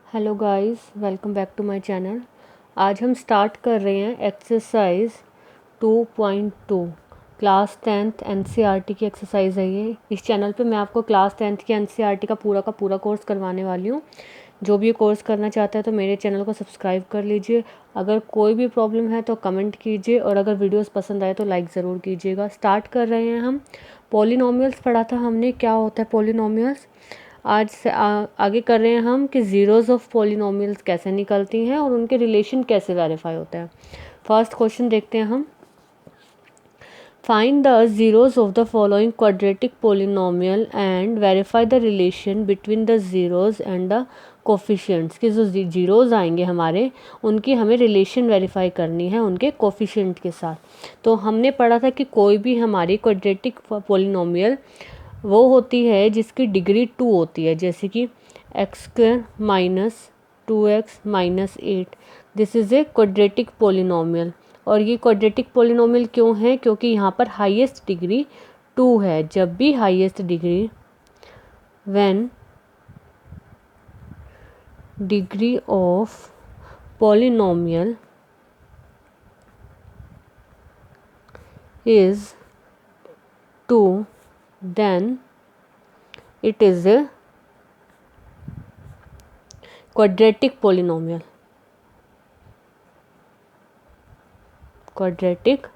Hello guys, welcome back to my channel. आज हम start कर रहे हैं एक्सरसाइज 2.2 क्लास 10th एनसीईआरटी की एक्सरसाइज है ये। इस चैनल पे मैं आपको क्लास 10th की एनसीईआरटी का पूरा कोर्स करवाने वाली हूँ। जो भी ये कोर्स करना चाहता है तो मेरे चैनल को सब्सक्राइब कर लीजिए। अगर कोई भी प्रॉब्लम है तो कमेंट कीजिए और अगर वीडियोस पसंद आए तो लाइक ज़रूर कीजिएगा। स्टार्ट कर रहे हैं हम। पॉलिनोमियल्स पढ़ा था हमने, क्या होता है पॉलिनोमियल्स। आज से आगे कर रहे हैं हम कि ज़ीरोज़ ऑफ पॉलिनोमियल्स कैसे निकलती हैं और उनके रिलेशन कैसे वेरीफाई होता है। फर्स्ट क्वेश्चन देखते हैं हम। Find the zeros of the following quadratic polynomial and verify the relation between the zeros and the coefficients. कि जो ज़ीरोज़ आएंगे हमारे, उनकी हमें रिलेशन वेरीफाई करनी है उनके कोफिशिएंट के साथ। तो हमने पढ़ा था कि कोई भी हमारी क्वाड्रेटिक पॉलिनोमियल वो होती है जिसकी डिग्री 2 होती है, जैसे कि x² minus 2x minus 8। This is a quadratic polynomial. और ये क्वाड्रेटिक पॉलिनोमियल क्यों है? क्योंकि यहाँ पर हाईएस्ट डिग्री 2 है। जब भी highest degree when degree of polynomial is 2, then it is a quadratic polynomial. Quadratic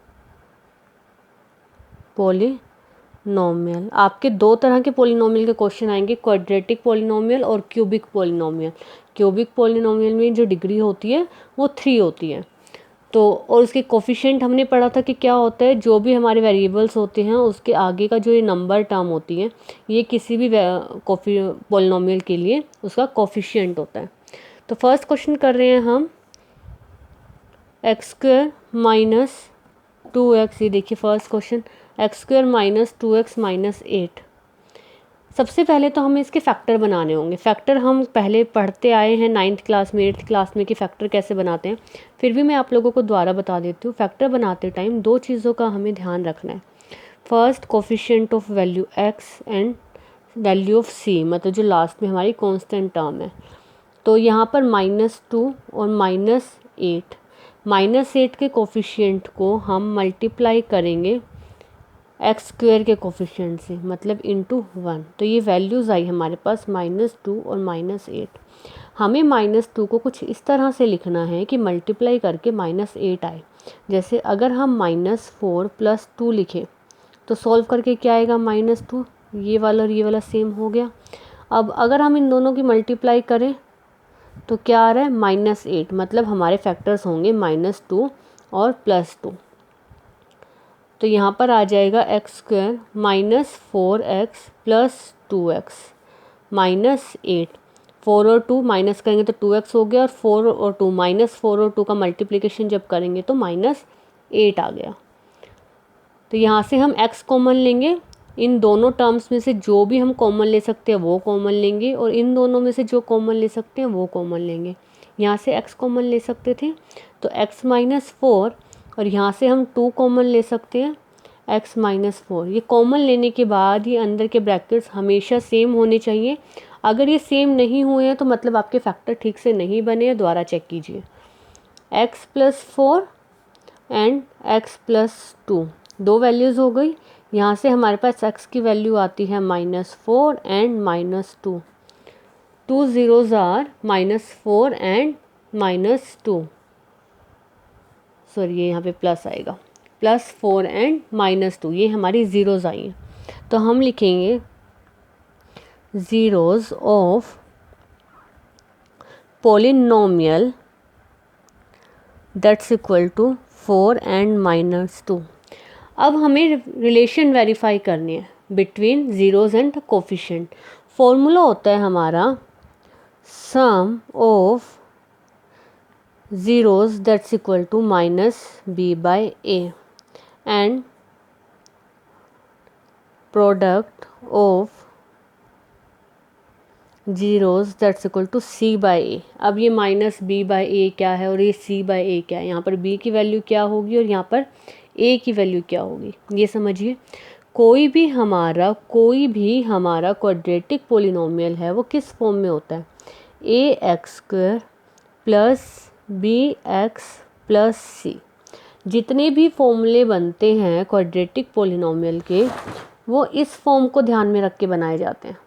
polynomial. आपके दो तरह के पॉलिनोमियल के क्वेश्चन आएंगे, क्वाड्रेटिक पॉलिनोमियल और क्यूबिक पॉलिनोमियल। क्यूबिक पॉलिनोमियल में जो डिग्री होती है वो 3 होती है। तो और उसके कोफिशिएंट हमने पढ़ा था कि क्या होता है, जो भी हमारे वेरिएबल्स होते हैं उसके आगे का जो ये नंबर टर्म होती है, ये किसी भी पॉलिनोमियल के लिए उसका कोफिशिएंट होता है। तो फर्स्ट क्वेश्चन कर रहे हैं हम x² माइनस 2x। ये देखिए first question, x² minus 2x minus 8। सबसे पहले तो हमें इसके फैक्टर बनाने होंगे। फैक्टर हम पहले पढ़ते आए हैं 9th क्लास में, 8th क्लास में कि फैक्टर कैसे बनाते हैं। फिर भी मैं आप लोगों को दोबारा बता देती हूँ। फैक्टर बनाते टाइम दो चीज़ों का हमें ध्यान रखना है। First, coefficient of value x and value of c, मतलब जो लास्ट में हमारी कांस्टेंट टर्म है। तो यहाँ पर -2 और -8, -8 के कोफिशिएंट को हम मल्टीप्लाई करेंगे x² के कोफिशिएंट से, मतलब इंटू 1। तो ये वैल्यूज़ आई हमारे पास -2 और -8। हमें -2 को कुछ इस तरह से लिखना है कि मल्टीप्लाई करके -8 आए। जैसे अगर हम -4 + 2 लिखें तो सॉल्व करके क्या आएगा, -2। ये वाला और ये वाला सेम हो गया। अब अगर हम इन दोनों की मल्टीप्लाई करें तो क्या आ रहा है, -8, मतलब हमारे फैक्टर्स होंगे -2 और +2। तो यहाँ पर आ जाएगा x² minus 4x plus 2x minus 8। 4 और 2 माइनस करेंगे तो 2x हो गया, और 4 और 2 -4 और 2 का मल्टीप्लिकेशन जब करेंगे तो -8 आ गया। तो यहाँ से हम x कॉमन लेंगे। इन दोनों टर्म्स में से जो भी हम कॉमन ले सकते हैं वो कॉमन लेंगे, और इन दोनों में से जो कॉमन ले सकते हैं वो कॉमन लेंगे। यहाँ से x कॉमन ले सकते थे तो x माइनस 4, और यहाँ से हम 2 कॉमन ले सकते हैं x माइनस 4। ये कॉमन लेने के बाद ये अंदर के ब्रैकेट्स हमेशा सेम होने चाहिए। अगर ये सेम नहीं हुए हैं तो मतलब आपके फैक्टर ठीक से नहीं बने हैं, दोबारा चेक कीजिए। x plus 4 and x plus 2, दो वैल्यूज़ हो गई। यहाँ से हमारे पास x की वैल्यू आती है -4 and -2। 2 zeros are -4 and -2। Sorry, ये यहाँ पे प्लस आएगा, +4 एंड -2। ये हमारी ज़ीरोज़ आई हैं। तो हम लिखेंगे zeros of polynomial that's equal to 4 and -2। अब हमें रिलेशन वेरीफाई करनी है between zeros and coefficient. Formula होता है हमारा sum of zeros that's equal to -b/a and product of zeros that's equal to c/a। अब ये -b/a क्या है और ये c/a क्या है, यहाँ पर b की वैल्यू क्या होगी और यहाँ पर a की वैल्यू क्या होगी, ये समझिए। कोई भी हमारा क्वाड्रेटिक पॉलिनोमियल है वो किस फॉर्म में होता है, ax² plus bx plus c। जितने भी फॉर्मूले बनते हैं क्वाड्रेटिक पॉलिनॉमियल के, वो इस फॉर्म को ध्यान में रख के बनाए जाते हैं।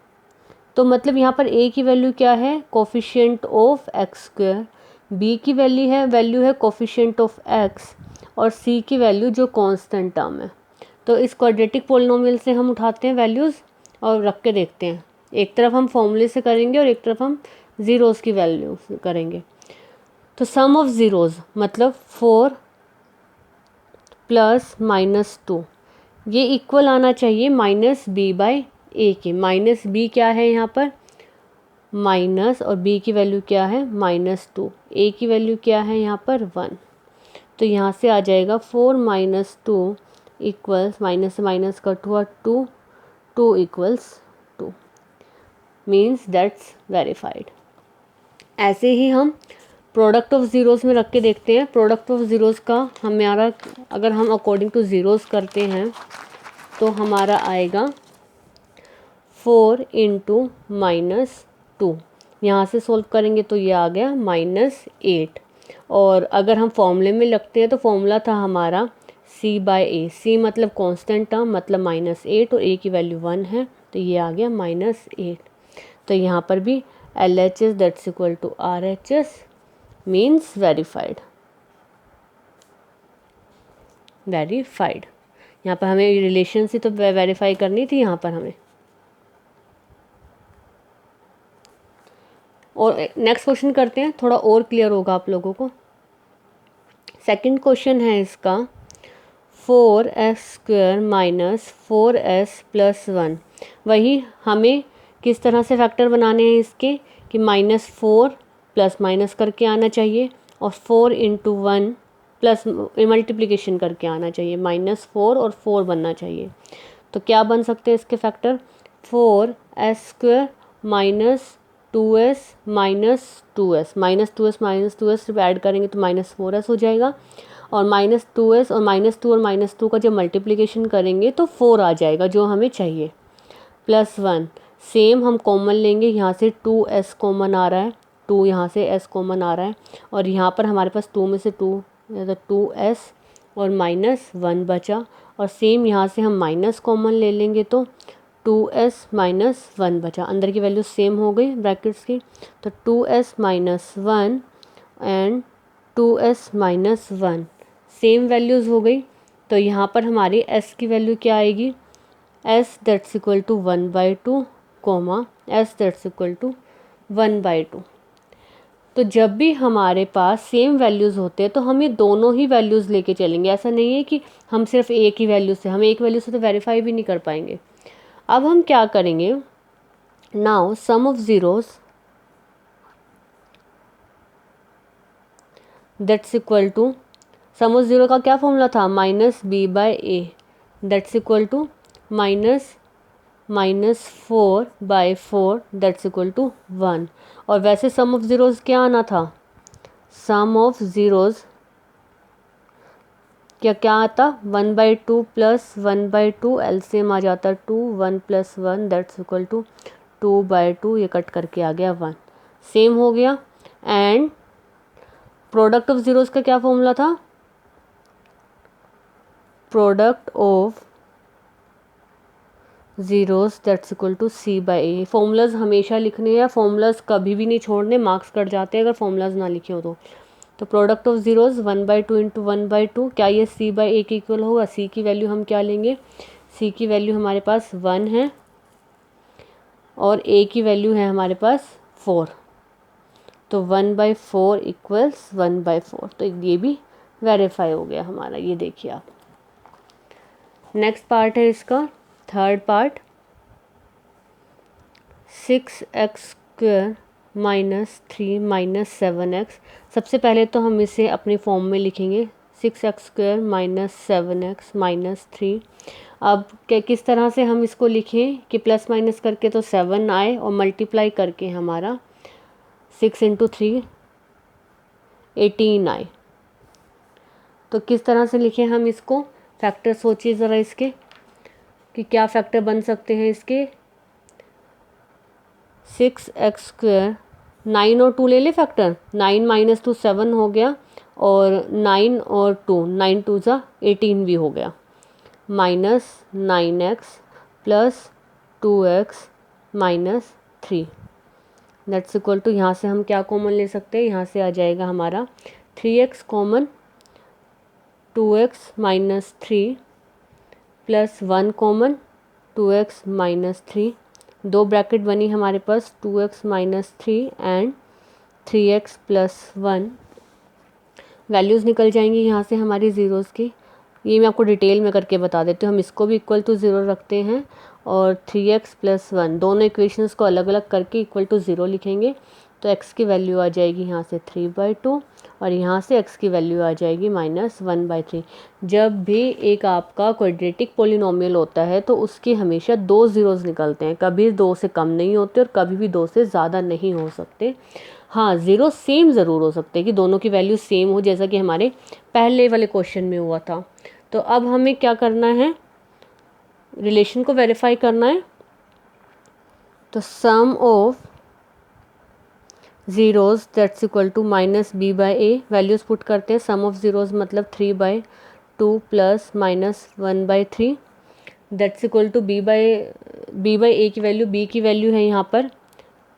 तो मतलब यहाँ पर a की वैल्यू क्या है, कोफिशिएंट ऑफ x², b की वैल्यू है कोफिशिएंट ऑफ x, और c की वैल्यू जो कांस्टेंट टर्म है। तो इस क्वाड्रेटिक पॉलिनॉमियल से हम उठाते हैं वैल्यूज़ और रख के देखते हैं। एक तरफ हम फॉर्मूले से करेंगे और एक तरफ हम ज़ीरोज़ की वैल्यू करेंगे। तो सम ऑफ ज़ीरोज़ मतलब 4 प्लस -2, ये इक्वल आना चाहिए -b/a के। -b क्या है यहाँ पर, माइनस, और b की वैल्यू क्या है -2, a की वैल्यू क्या है यहाँ पर 1। तो यहाँ से आ जाएगा 4 - 2 इक्वल्स, माइनस से माइनस कट हुआ 2, 2 इक्वल्स 2, मीन्स दैट्स वेरीफाइड। ऐसे ही हम प्रोडक्ट ऑफ ज़ीरोज़ में रख के देखते हैं। प्रोडक्ट ऑफ ज़ीरोज़ का हमारा, अगर हम अकॉर्डिंग टू ज़ीरोज़ करते हैं तो हमारा आएगा 4 × -2। यहाँ से सोल्व करेंगे तो ये आ गया -8। और अगर हम फॉर्मूले में लगते हैं तो फॉर्मूला था हमारा c/a। c मतलब कांस्टेंट टर्म, मतलब -8, और a की वैल्यू 1 है, तो ये आ गया -8। तो यहाँ पर भी LHS that's equal to RHS means verified. यहाँ पर हमें रिलेशन से तो वेरीफाई करनी थी यहाँ पर हमें। और नेक्स्ट क्वेश्चन करते हैं, थोड़ा और क्लियर होगा आप लोगों को। सेकंड क्वेश्चन है इसका 4s² - 4s + 1। वही हमें किस तरह से फैक्टर बनाने हैं इसके, कि -4 प्लस माइनस करके आना चाहिए, और 4 × 1 प्लस मल्टीप्लिकेशन करके आना चाहिए। -4 और 4 बनना चाहिए। तो क्या बन सकते हैं इसके factor, 4s² - 2s - 2s, -2s जब ऐड करेंगे तो -4s हो जाएगा, और -2s और -2 और -2 का जब मल्टीप्लिकेशन करेंगे तो 4 आ जाएगा जो हमें चाहिए, +1। सेम हम कॉमन लेंगे, यहाँ से 2s कॉमन आ रहा है, 2 यहाँ से s कॉमन आ रहा है, और यहाँ पर हमारे पास 2 में से 2s और -1 बचा, और सेम यहाँ से हम माइनस कॉमन ले लेंगे तो 2s - 1 बचा। अंदर की वैल्यू सेम हो गई ब्रैकेट्स की, तो 2s - 1 and 2s - 1 same values हो गई। तो यहाँ पर हमारी s की वैल्यू क्या आएगी, s that's equal to 1/2, s that's equal to 1/2। तो जब भी हमारे पास सेम वैल्यूज़ होते हैं तो हम ये दोनों ही वैल्यूज़ लेके चलेंगे। ऐसा नहीं है कि हम सिर्फ एक ही वैल्यू से, हम एक वैल्यू से तो वेरीफाई भी नहीं कर पाएंगे। अब हम क्या करेंगे, now sum of zeros that's equal to, sum of zero का क्या फॉर्मूला था, -b/a that's equal to -4/4 that's equal to 1। और वैसे सम ऑफ ज़ीरोज़ क्या आना था, सम ऑफ ज़ीरोज़ क्या आता, 1/2 प्लस 1/2, एलसीएम आ जाता 2, 1 + 1 दैट्स इक्वल टू 2/2, ये कट करके आ गया 1, सेम हो गया। एंड प्रोडक्ट ऑफ ज़ीरोज़ का क्या फॉर्मूला था, product of zeros that's equal to c/a। Formulas हमेशा लिखने हैं, फॉर्मूलाज कभी भी नहीं छोड़ने, मार्क्स कट जाते हैं अगर फॉर्मूलाज ना लिखे हो तो प्रोडक्ट ऑफ ज़ीरोज़ 1/2 × 1/2, क्या ये c/a के इक्वल होगा। c की वैल्यू हम क्या लेंगे, c की वैल्यू हमारे पास 1 है और a की वैल्यू है हमारे पास 4, तो 1/4 इक्वल्स 1/4। तो ये भी वेरीफाई हो गया हमारा, ये देखिए आप। नेक्स्ट पार्ट है इसका थर्ड पार्ट, 6x² - 3 - 7x। सबसे पहले तो हम इसे अपनी फॉर्म में लिखेंगे, 6x² - 7x - 3। अब किस तरह से हम इसको लिखें कि प्लस माइनस करके तो 7 आए और मल्टीप्लाई करके हमारा 6 × 3 18 आए। तो किस तरह से लिखें हम इसको, फैक्टर सोचिए ज़रा इसके कि क्या फैक्टर बन सकते हैं इसके। 6x² 9 और 2 ले ले फैक्टर, 9 माइनस 2 7 हो गया, और 9 और 2 9 2 ज़ा 18 भी हो गया, minus 9x plus 2x minus 3 that's equal to, यहाँ से हम क्या कॉमन ले सकते हैं, यहाँ से आ जाएगा हमारा 3x common, 2x minus 3 plus 1 common, 2x minus 3, दो ब्रैकेट बनी हमारे पास 2x minus 3 and 3x plus 1। Values निकल जाएंगी यहाँ से हमारी ज़ीरोज़ की, ये मैं आपको डिटेल में करके बता देती हूँ। हम इसको भी इक्वल टू 0 रखते हैं और 3x प्लस 1 दोनों इक्वेशंस को अलग अलग करके इक्वल टू 0 लिखेंगे, तो x की वैल्यू आ जाएगी यहाँ से 3/2 और यहाँ से x की वैल्यू आ जाएगी -1/3। जब भी एक आपका क्वाड्रेटिक पोलिनोमियल होता है तो उसके हमेशा दो ज़ीरोज़ निकलते हैं, कभी 2 से कम नहीं होते और कभी भी 2 से ज़्यादा नहीं हो सकते। हाँ, ज़ीरो सेम ज़रूर हो सकते हैं कि दोनों की वैल्यू सेम हो, जैसा कि हमारे पहले वाले क्वेश्चन में हुआ था। तो अब हमें क्या करना है, रिलेशन को वेरीफाई करना है। तो sum of zeros that's equal to -b/a, values put करते हैं। सम ऑफ ज़ीरोज़ मतलब 3/2 plus -1/3 that's equal to b/a की वैल्यू, b की वैल्यू है यहाँ पर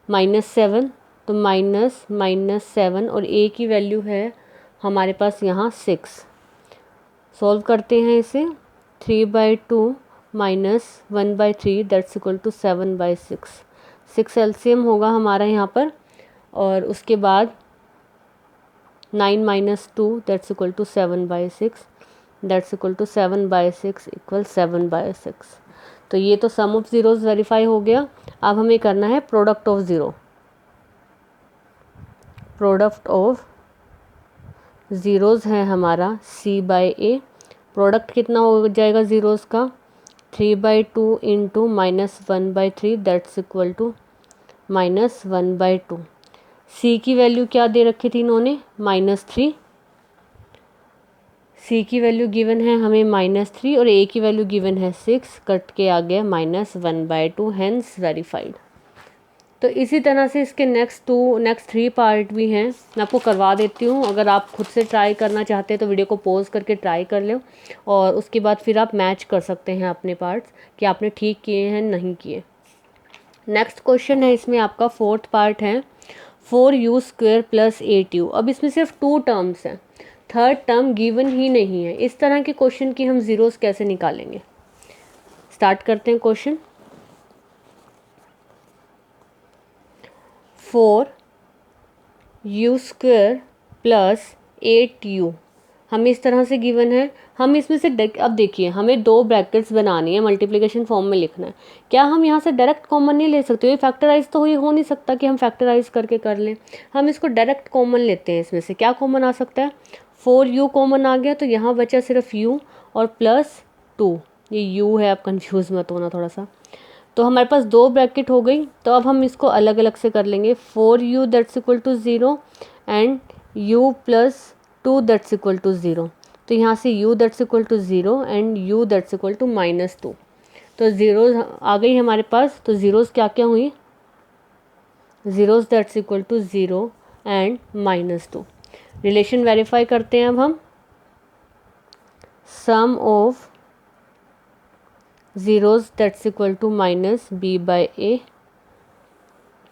-7, तो -7 और a की वैल्यू है हमारे पास यहाँ 6। सॉल्व करते हैं इसे, 3/2 minus 1/3 that's equal to 7/6। 6 LCM होगा हमारा यहाँ पर, और उसके बाद 9 minus 2 that's equal to 7/6 that's equal to 7/6 equal 7/6। तो ये तो सम ऑफ ज़ीरोज़ वेरीफाई हो गया। अब हमें करना है product of zero. Product of zeros है हमारा c/a। प्रोडक्ट कितना हो जाएगा ज़ीरोज़ का, 3/2 into -1/3 that's equal to -1/2। c की वैल्यू क्या दे रखी थी इन्होंने, -3। c की वैल्यू गिवन है हमें -3 और a की वैल्यू गिवन है 6, कट के आ गया -1/2, हैंस वेरीफाइड। तो इसी तरह से इसके नेक्स्ट 3 पार्ट भी हैं, मैं आपको करवा देती हूँ। अगर आप खुद से ट्राई करना चाहते हैं तो वीडियो को पॉज करके ट्राई कर लो, और उसके बाद फिर आप मैच कर सकते हैं अपने पार्ट्स कि आपने ठीक किए हैं नहीं किए। नेक्स्ट क्वेश्चन है, इसमें आपका 4th पार्ट है, 4u² प्लस 8u। अब इसमें सिर्फ 2 टर्म्स हैं, थर्ड टर्म गिवन ही नहीं है। इस तरह के क्वेश्चन की हम ज़ीरोज़ कैसे निकालेंगे, स्टार्ट करते हैं क्वेश्चन। 4u² प्लस 8u हमें इस तरह से गिवन है। हम इसमें से अब देखिए, हमें दो ब्रैकेट्स बनानी है, मल्टीप्लिकेशन फॉर्म में लिखना है। क्या हम यहाँ से डायरेक्ट कॉमन नहीं ले सकते, ये फैक्टराइज तो ये हो नहीं सकता कि हम फैक्टराइज करके कर लें। हम इसको डायरेक्ट कॉमन लेते हैं। इसमें से क्या कॉमन आ सकता है, 4u कॉमन आ गया, तो यहाँ बचा सिर्फ u और प्लस 2, ये u है, आप कंफ्यूज मत होना थोड़ा सा। तो हमारे पास दो ब्रैकेट हो गई। तो अब हम इसको अलग अलग से कर लेंगे, 4u that's equal to 0 and u plus 2 that's equal to 0। तो यहाँ से u that's equal to 0 and u that's equal to -2। तो ज़ीरोज़ आ गई हमारे पास। तो ज़ीरोज़ क्या क्या हुई, zeros that's equal to 0 and -2। Relation verify करते हैं अब हम। Sum of zeros that's equal to -b/a,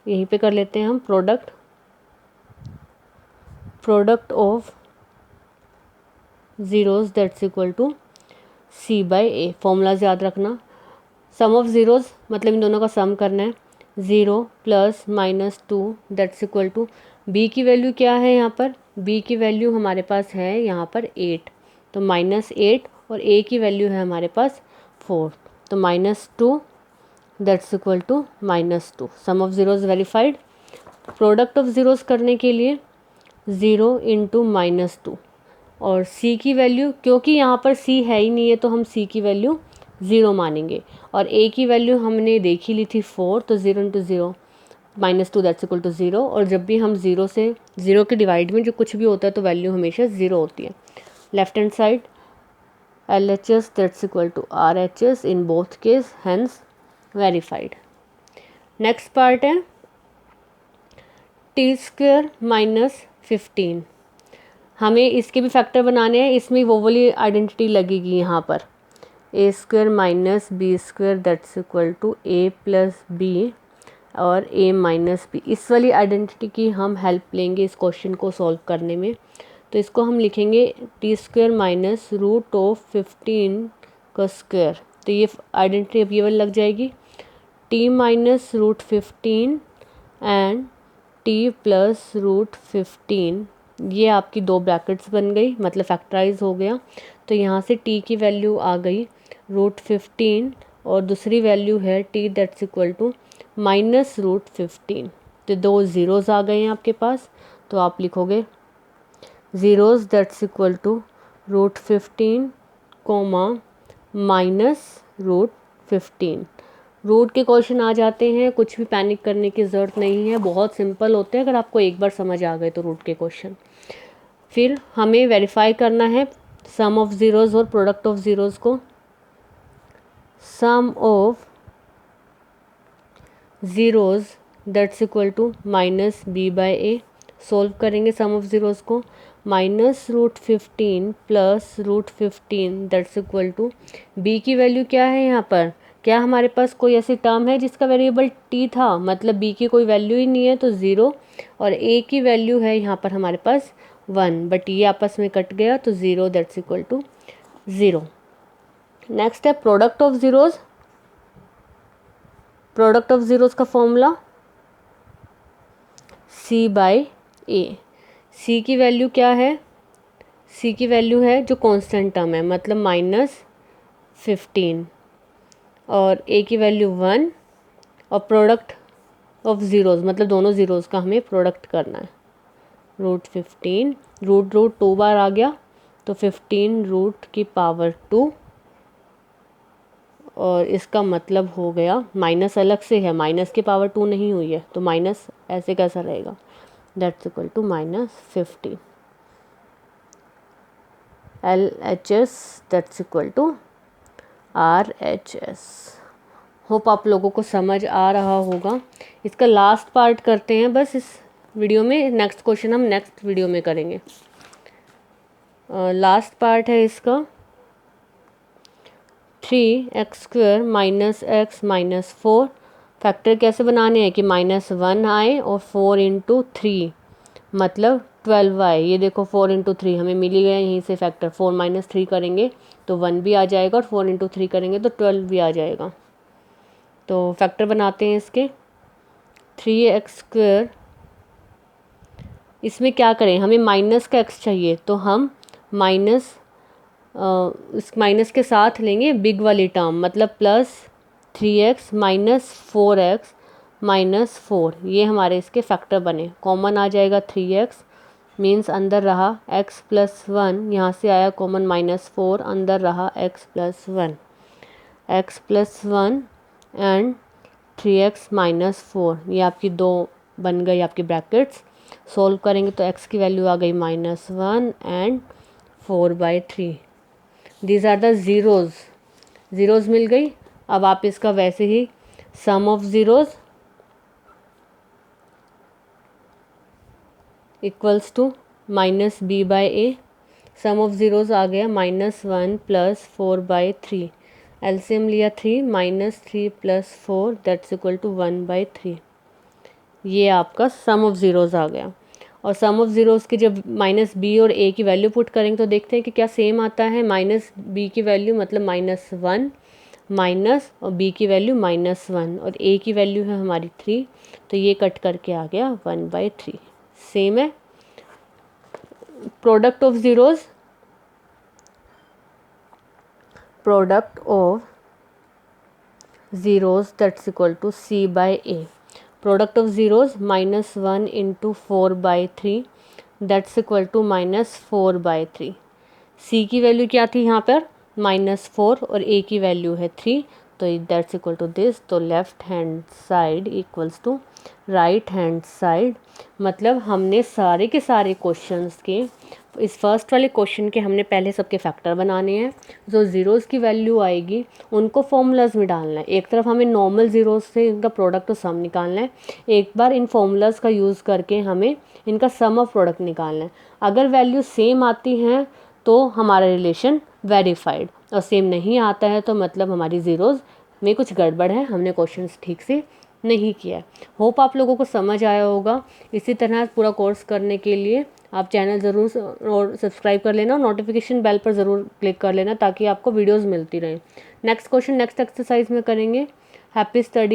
यहीं पे कर लेते हैं हम। Product of zeros that's equal to c/a। Formulas याद रखना, सम ऑफ ज़ीरोज़ मतलब इन दोनों का सम करना है। 0 plus -2 that's equal to, b की वैल्यू क्या है यहाँ पर, b की वैल्यू हमारे पास है यहाँ पर 8, तो -8, और a की वैल्यू है हमारे पास 4, तो -2 that's equal to -2। Sum of zeros verified. Product of zeros करने के लिए 0 इंटू -2, और c की वैल्यू, क्योंकि यहाँ पर c है ही नहीं है तो हम c की वैल्यू 0 मानेंगे, और a की वैल्यू हमने देख ही ली थी 4, तो 0 इंटू 0 -2 दैट्स इक्वल टू 0। और जब भी हम 0 के डिवाइड में जो कुछ भी होता है तो वैल्यू हमेशा 0 होती है। Left hand side LHS that's equal to RHS in both case, hence verified. Next part है टी स्क्वायर माइनस 15, हमें इसके भी फैक्टर बनाने हैं, इसमें वो वाली आइडेंटिटी लगेगी यहाँ पर, A square minus B square that's equal to A plus B और ए माइनस बी। इस वाली आइडेंटिटी की हम हेल्प लेंगे इस क्वेश्चन को सॉल्व करने में। तो इसको हम लिखेंगे T square minus root of 15 का स्क्वायर। तो ये आइडेंटिटी अब ये वाली लग जाएगी, T minus root 15 and T plus root 15। ये आपकी दो ब्रैकेट्स बन गई, मतलब फैक्टराइज हो गया। तो यहाँ से टी की वैल्यू आ गई रूट 15 और दूसरी वैल्यू है T that's equal to minus root 15। तो दो ज़ीरोज़ आ गए हैं आपके पास, तो आप लिखोगे zeros that's equal to root 15 comma minus root 15। Root के क्वेश्चन आ जाते हैं, कुछ भी पैनिक करने की ज़रूरत नहीं है, बहुत सिंपल होते हैं अगर आपको एक बार समझ आ गए तो रूट के क्वेश्चन। फिर हमें वेरीफाई करना है सम ऑफ ज़ीरोज़ और प्रोडक्ट ऑफ ज़ीरोज़ को। Sum of zeros that's equal to minus B by A. Solve करेंगे सम ऑफ ज़ीरोज़ को, minus root 15 plus root 15 that's equal to B की वैल्यू क्या है यहाँ पर, क्या हमारे पास कोई ऐसी टर्म है जिसका वेरिएबल टी था, मतलब बी की कोई वैल्यू ही नहीं है तो ज़ीरो, और ए की वैल्यू है यहाँ पर हमारे पास 1, बट ये आपस में कट गया तो zero that's equal to zero. Next है product of zeros. Product of zeros का formula C by A. C की वैल्यू क्या है, सी की वैल्यू है जो कांस्टेंट टर्म है, मतलब माइनस 15, और ए की वैल्यू 1, और प्रोडक्ट ऑफ ज़ीरोज़ मतलब दोनों ज़ीरोज़ का हमें प्रोडक्ट करना है। रूट 15 रूट रूट 2 बार आ गया तो 15 रूट की पावर 2, और इसका मतलब हो गया माइनस अलग से है, माइनस की पावर 2 नहीं हुई है तो माइनस ऐसे कैसा रहेगा, that's equal to minus 15। LHS that's equal to RHS। Hope आप लोगों को समझ आ रहा होगा। इसका लास्ट पार्ट करते हैं बस इस वीडियो में, नेक्स्ट क्वेश्चन हम नेक्स्ट वीडियो में करेंगे। लास्ट पार्ट है इसका 3x square minus x minus 4। Factor कैसे बनाने हैं कि -1 आए और 4 इंटू 3 मतलब 12 आए। ये देखो 4 इंटू 3 हमें मिल ही गया यहीं से फैक्टर, 4 माइनस 3 करेंगे तो 1 भी आ जाएगा और 4 इंटू 3 करेंगे तो 12 भी आ जाएगा। तो फैक्टर बनाते हैं इसके 3x स्क्वायर। इसमें क्या करें, हमें माइनस का x चाहिए तो हम माइनस इस माइनस के साथ लेंगे बिग वाली टर्म, मतलब plus 3x minus 4x minus 4। ये हमारे इसके फैक्टर बने, कॉमन आ जाएगा 3x, मीन्स अंदर रहा x प्लस 1, यहाँ से आया कॉमन -4, अंदर रहा x plus 1, x plus 1 and 3x minus 4। ये आपकी दो बन गई आपकी ब्रैकेट्स। सोल्व करेंगे तो x की वैल्यू आ गई -1 and 4/3। These are the zeros, zeros मिल गई। अब आप इसका वैसे ही sum of zeros equals to minus B by A. Sum of zeros आ गया -1 प्लस 4/3। एलसीएम लिया 3, -3 प्लस 4 दैट्स इक्वल टू 1/3। ये आपका सम ऑफ ज़ीरोज़ आ गया। और सम ऑफ ज़ीरोज़ की जब माइनस बी और ए की वैल्यू पुट करेंगे तो देखते हैं कि क्या सेम आता है। माइनस बी की वैल्यू मतलब -1 माइनस और बी की वैल्यू -1 और ए की वैल्यू है हमारी 3, तो ये कट करके आ गया 1/3। सेम है। Product of zeros, product of zeros that's equal to C by A. Product of zeros -1 into 4/3 that's equal to -4/3। C की वैल्यू क्या थी यहाँ पर -4 और ए की वैल्यू है 3, तो दैट्स इक्वल टू दिस। तो left hand side equals to right hand side, मतलब हमने सारे के सारे क्वेश्चंस के इस फर्स्ट वाले क्वेश्चन के हमने पहले सबके फैक्टर बनाने हैं। जो ज़ीरोज़ की वैल्यू आएगी उनको फॉर्मूलाज में डालना है। एक तरफ हमें नॉर्मल ज़ीरोज़ से इनका प्रोडक्ट और सम निकालना है, एक बार इन फॉर्मूलाज का यूज़ करके हमें इनका सम ऑफ प्रोडक्ट निकालना है। अगर वैल्यू सेम आती हैं तो हमारा रिलेशन वेरीफाइड, और सेम नहीं आता है तो मतलब हमारी ज़ीरोज़ में कुछ गड़बड़ है, हमने क्वेश्चन ठीक से नहीं किया है। होप आप लोगों को समझ आया होगा। इसी तरह पूरा कोर्स करने के लिए आप चैनल ज़रूर और सब्सक्राइब कर लेना और नोटिफिकेशन बेल पर ज़रूर क्लिक कर लेना ताकि आपको वीडियोस मिलती रहें। नेक्स्ट क्वेश्चन नेक्स्ट एक्सरसाइज में करेंगे। Happy study.